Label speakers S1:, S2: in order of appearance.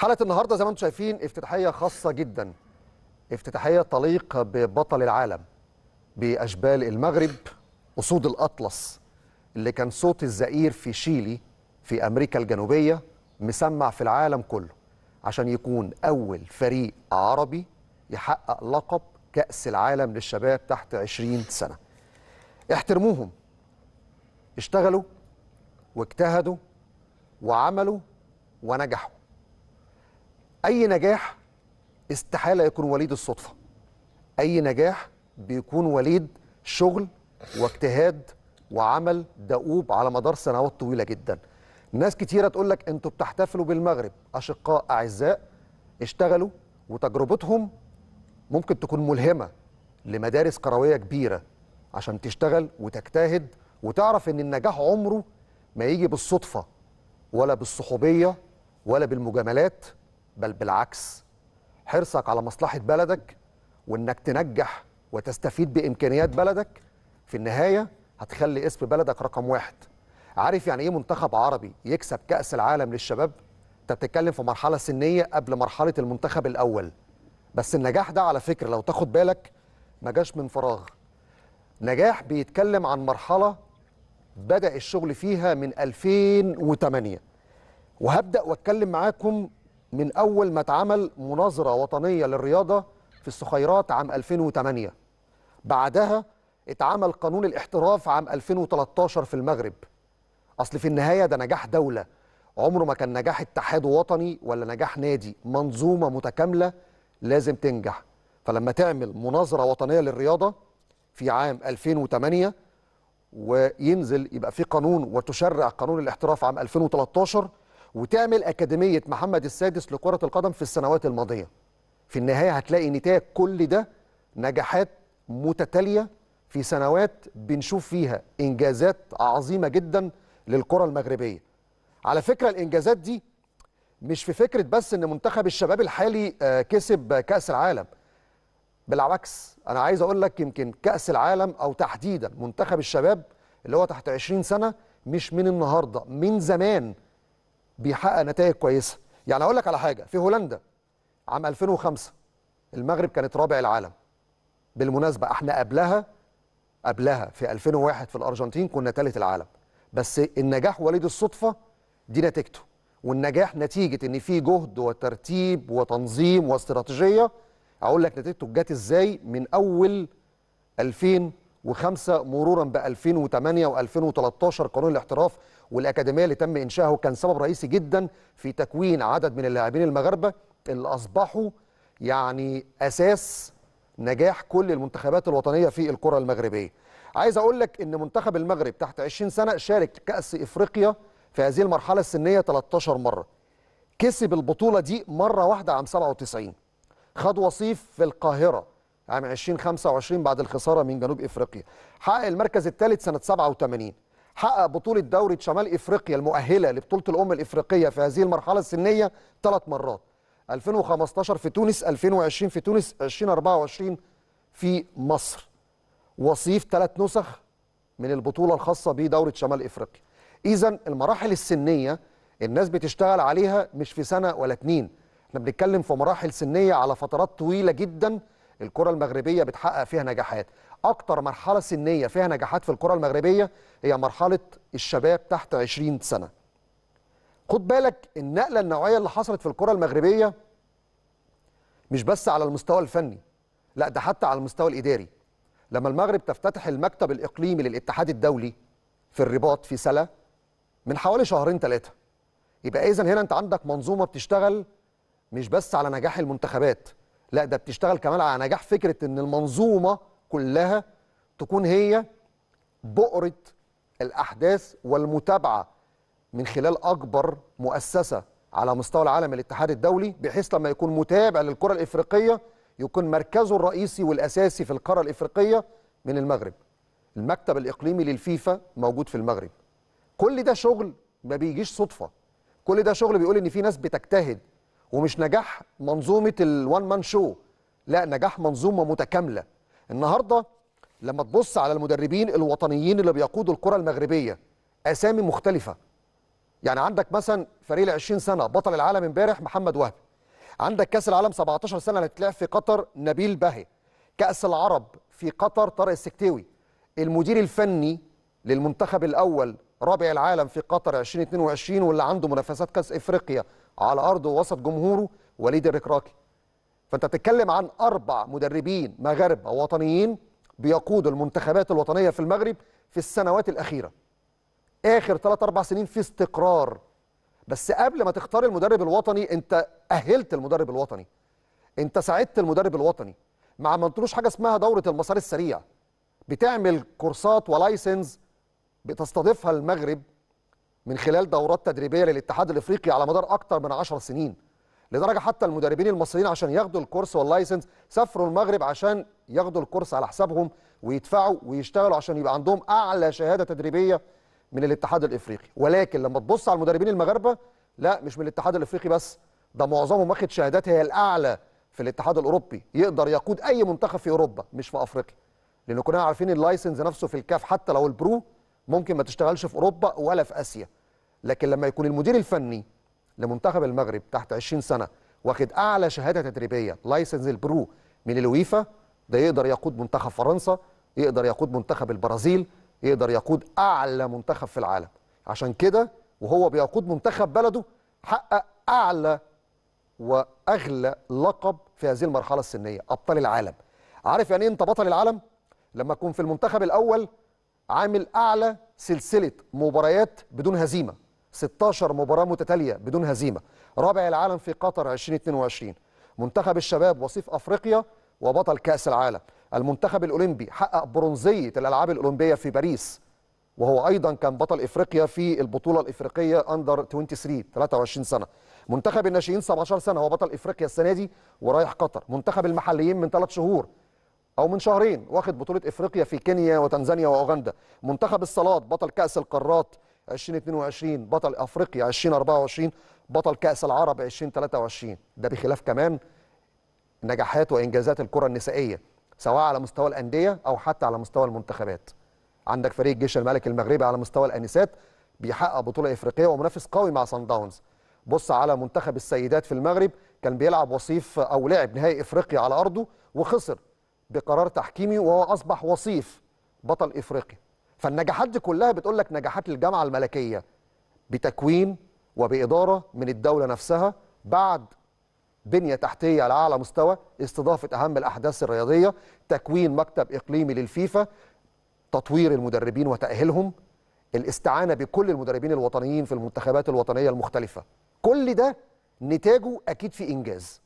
S1: حلقة النهارده زي ما انتم شايفين افتتاحية خاصة جدا، افتتاحية تليق ببطل العالم، بأشبال المغرب، أسود الأطلس اللي كان صوت الزئير في شيلي في أمريكا الجنوبية مسمع في العالم كله عشان يكون أول فريق عربي يحقق لقب كأس العالم للشباب تحت 20 سنة. احترموهم، اشتغلوا واجتهدوا وعملوا ونجحوا. أي نجاح استحالة يكون وليد الصدفة، أي نجاح بيكون وليد شغل واجتهاد وعمل دؤوب على مدار سنوات طويلة جدا. ناس كتيرة تقول لك انتوا بتحتفلوا بالمغرب، أشقاء أعزاء اشتغلوا وتجربتهم ممكن تكون ملهمة لمدارس كروية كبيرة عشان تشتغل وتجتهد وتعرف ان النجاح عمره ما يجي بالصدفة ولا بالصحوبية ولا بالمجاملات، بل بالعكس. حرصك على مصلحة بلدك وانك تنجح وتستفيد بامكانيات بلدك في النهاية هتخلي اسم بلدك رقم واحد. عارف يعني ايه منتخب عربي يكسب كأس العالم للشباب؟ انت بتتكلم في مرحلة سنية قبل مرحلة المنتخب الاول. بس النجاح ده على فكرة لو تاخد بالك ما جاش من فراغ. نجاح بيتكلم عن مرحلة بدأ الشغل فيها من 2008، وهبدأ واتكلم معاكم من أول ما اتعمل مناظرة وطنية للرياضة في السخيرات عام 2008. بعدها اتعمل قانون الاحتراف عام 2013 في المغرب. أصل في النهاية ده نجاح دولة، عمره ما كان نجاح اتحاد وطني ولا نجاح نادي، منظومة متكاملة لازم تنجح. فلما تعمل مناظرة وطنية للرياضة في عام 2008 وينزل يبقى في قانون وتشرع قانون الاحتراف عام 2013 وتعمل أكاديمية محمد السادس لكرة القدم في السنوات الماضية، في النهاية هتلاقي نتاج كل ده نجاحات متتالية في سنوات بنشوف فيها إنجازات عظيمة جدا للكرة المغربية. على فكرة الإنجازات دي مش في فكرة بس إن منتخب الشباب الحالي كسب كأس العالم. بالعكس أنا عايز أقول لك يمكن كأس العالم أو تحديدا منتخب الشباب اللي هو تحت 20 سنة مش من النهاردة، من زمان بيحقق نتائج كويسة. يعني أقول لك على حاجة، في هولندا عام 2005 المغرب كانت رابع العالم. بالمناسبة احنا قبلها في 2001 في الأرجنتين كنا ثالث العالم. بس النجاح وليد الصدفة دي نتيجته، والنجاح نتيجة ان في جهد وترتيب وتنظيم واستراتيجية. اقول لك نتيجته جت ازاي من اول 2005 مرورا ب 2008 و2013 قانون الاحتراف والاكاديميه اللي تم انشائها، كان سبب رئيسي جدا في تكوين عدد من اللاعبين المغاربه اللي اصبحوا يعني اساس نجاح كل المنتخبات الوطنيه في الكره المغربيه. عايز اقول لك ان منتخب المغرب تحت 20 سنه شارك كاس افريقيا في هذه المرحله السنيه 13 مره. كسب البطوله دي مره واحده عام 97. خد وصيف في القاهرة عام 2025 بعد الخسارة من جنوب إفريقيا. حقق المركز الثالث سنة 87. حقق بطولة دورة شمال إفريقيا المؤهلة لبطولة الأمم الإفريقية في هذه المرحلة السنية 3 مرات. 2015 في تونس، 2020 في تونس، 2024 في مصر. وصيف 3 نسخ من البطولة الخاصة بدورة شمال إفريقيا. إذن المراحل السنية الناس بتشتغل عليها مش في سنة ولا 2، احنا بنتكلم في مراحل سنية على فترات طويلة جدا الكرة المغربية بتحقق فيها نجاحات. أكتر مرحلة سنية فيها نجاحات في الكرة المغربية هي مرحلة الشباب تحت 20 سنة. خد بالك النقلة النوعية اللي حصلت في الكرة المغربية مش بس على المستوى الفني، لا ده حتى على المستوى الإداري. لما المغرب تفتتح المكتب الإقليمي للاتحاد الدولي في الرباط في سلا من حوالي شهرين 3، يبقى إذن هنا أنت عندك منظومة بتشتغل مش بس على نجاح المنتخبات، لا ده بتشتغل كمان على نجاح فكرة ان المنظومة كلها تكون هي بؤرة الأحداث والمتابعة من خلال أكبر مؤسسة على مستوى العالم الاتحاد الدولي، بحيث لما يكون متابع للكرة الإفريقية يكون مركزه الرئيسي والأساسي في القارة الإفريقية من المغرب. المكتب الإقليمي للفيفا موجود في المغرب. كل ده شغل ما بيجيش صدفة، كل ده شغل بيقول ان في ناس بتجتهد، ومش نجاح منظومة الوان مان شو، لا نجاح منظومة متكاملة. النهاردة لما تبص على المدربين الوطنيين اللي بيقودوا الكرة المغربية أسامي مختلفة، يعني عندك مثلا فريق ال 20 سنه بطل العالم امبارح محمد وهبي، عندك كاس العالم 17 سنه اللي هتتلعب في قطر نبيل بهي، كاس العرب في قطر طارق السكتيوي، المدير الفني للمنتخب الاول رابع العالم في قطر 2022 واللي عنده منافسات كاس افريقيا على ارضه ووسط جمهوره وليد الركراكي. فانت بتتكلم عن 4 مدربين مغاربه وطنيين بيقودوا المنتخبات الوطنيه في المغرب في السنوات الاخيره. اخر 3 4 سنين في استقرار. بس قبل ما تختار المدرب الوطني انت اهلت المدرب الوطني، انت ساعدت المدرب الوطني، ما عملتلوش حاجه اسمها دوره المسار السريع. بتعمل كورسات ولايسنس بتستضيفها المغرب من خلال دورات تدريبيه للاتحاد الافريقي على مدار اكتر من 10 سنين، لدرجه حتى المدربين المصريين عشان ياخدوا الكورس واللايسنس سافروا المغرب عشان ياخدوا الكورس على حسابهم ويدفعوا ويشتغلوا عشان يبقى عندهم اعلى شهاده تدريبيه من الاتحاد الافريقي. ولكن لما تبص على المدربين المغاربه، لا مش من الاتحاد الافريقي بس، ده معظمهم واخد شهادات هي الاعلى في الاتحاد الاوروبي، يقدر يقود اي منتخب في اوروبا مش في افريقيا. لان كنا عارفين اللايسنس نفسه في الكاف حتى لو البرو ممكن ما تشتغلش في اوروبا ولا في اسيا. لكن لما يكون المدير الفني لمنتخب المغرب تحت 20 سنه واخد اعلى شهاده تدريبيه لايسنس البرو من الويفا، ده يقدر يقود منتخب فرنسا، يقدر يقود منتخب البرازيل، يقدر يقود اعلى منتخب في العالم. عشان كده وهو بيقود منتخب بلده حقق اعلى واغلى لقب في هذه المرحله السنيه، ابطال العالم. عارف يعني ايه انت بطل العالم؟ لما تكون في المنتخب الاول عامل اعلى سلسله مباريات بدون هزيمه، 16 مباراه متتاليه بدون هزيمه، رابع العالم في قطر 2022، منتخب الشباب وصيف افريقيا وبطل كاس العالم، المنتخب الاولمبي حقق برونزيه الالعاب الاولمبيه في باريس، وهو ايضا كان بطل افريقيا في البطوله الافريقيه اندر 23 سنه، منتخب الناشئين 17 سنه هو بطل افريقيا السنه دي ورايح قطر، منتخب المحليين من 3 شهور او من شهرين واخد بطوله افريقيا في كينيا وتنزانيا واوغندا، منتخب الصالات بطل كاس القارات 2022، بطل افريقيا 2024، بطل كاس العرب 2023. ده بخلاف كمان نجاحات وانجازات الكره النسائيه سواء على مستوى الانديه او حتى على مستوى المنتخبات. عندك فريق جيش الملك المغربي على مستوى الانسات بيحقق بطوله افريقيه ومنافس قوي مع صن داونز. بص على منتخب السيدات في المغرب، كان بيلعب وصيف او لعب نهائي افريقيا على ارضه وخسر بقرار تحكيمي وهو اصبح وصيف بطل افريقيا. فالنجاحات دي كلها بتقول لك نجاحات الجامعه الملكيه بتكوين وباداره من الدوله نفسها، بعد بنيه تحتيه على اعلى مستوى، استضافه اهم الاحداث الرياضيه، تكوين مكتب اقليمي للفيفا، تطوير المدربين وتاهيلهم، الاستعانه بكل المدربين الوطنيين في المنتخبات الوطنيه المختلفه. كل ده نتاجه اكيد في انجاز.